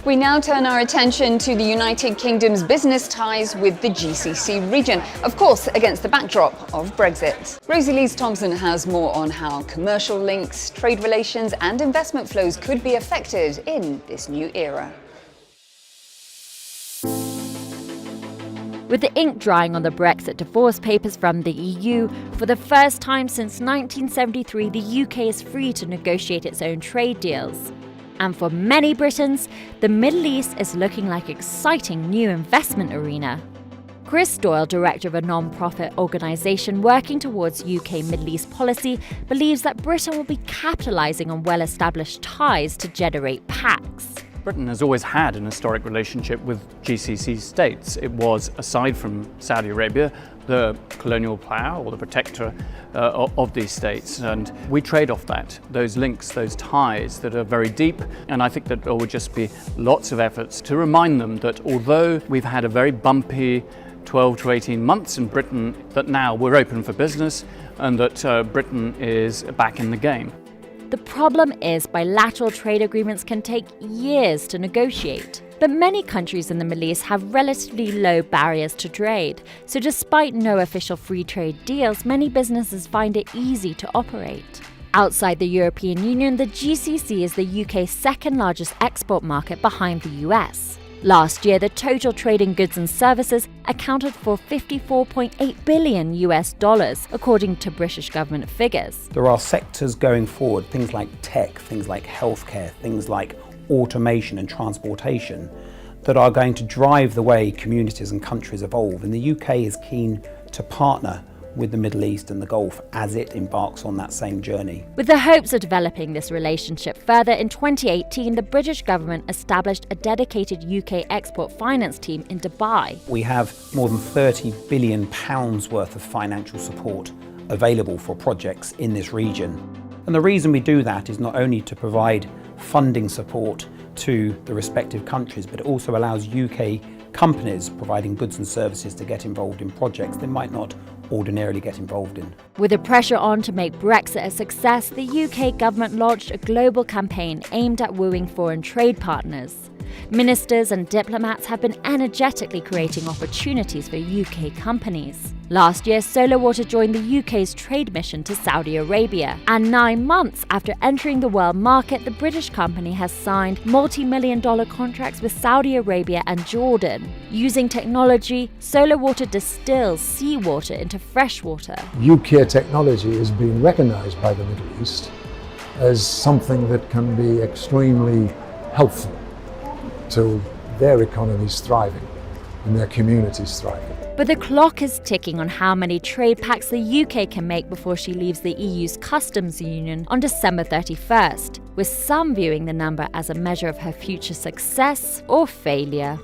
We now turn our attention to the United Kingdom's business ties with the GCC region, of course against the backdrop of Brexit. Rosie Lees-Thompson has more on how commercial links, trade relations and investment flows could be affected in this new era. With the ink drying on the Brexit divorce papers from the EU, for the first time since 1973, the UK is free to negotiate its own trade deals. And for many Britons, the Middle East is looking like an exciting new investment arena. Chris Doyle, director of a non-profit organisation working towards UK Middle East policy, believes that Britain will be capitalising on well-established ties to generate PACs. Britain has always had an historic relationship with GCC states. It was, aside from Saudi Arabia, the colonial plough or the protector of these states. And we trade off that, those links, those ties that are very deep. And I think that there will just be lots of efforts to remind them that although we've had a very bumpy 12 to 18 months in Britain, that now we're open for business and that Britain is back in the game. The problem is bilateral trade agreements can take years to negotiate. But many countries in the Middle East have relatively low barriers to trade. So despite no official free trade deals, many businesses find it easy to operate. Outside the European Union, the GCC is the UK's second largest export market behind the US. Last year, the total trade in goods and services accounted for $54.8 billion, according to British government figures. There are sectors going forward, things like tech, things like healthcare, things like automation and transportation, that are going to drive the way communities and countries evolve. And the UK is keen to partner with the Middle East and the Gulf as it embarks on that same journey. With the hopes of developing this relationship further, in 2018, the British government established a dedicated UK export finance team in Dubai. We have more than £30 billion worth of financial support available for projects in this region. And the reason we do that is not only to provide funding support to the respective countries, but it also allows UK companies providing goods and services to get involved in projects they might not ordinarily get involved in. With the pressure on to make Brexit a success, the UK government launched a global campaign aimed at wooing foreign trade partners. Ministers and diplomats have been energetically creating opportunities for UK companies. Last year, Solar Water joined the UK's trade mission to Saudi Arabia. And 9 months after entering the world market, the British company has signed multi-million-dollar contracts with Saudi Arabia and Jordan. Using technology, Solar Water distills seawater into fresh water. UK technology is being recognised by the Middle East as something that can be extremely helpful to their economies thriving and their communities thriving. But the clock is ticking on how many trade pacts the UK can make before she leaves the EU's customs union on December 31st, with some viewing the number as a measure of her future success or failure.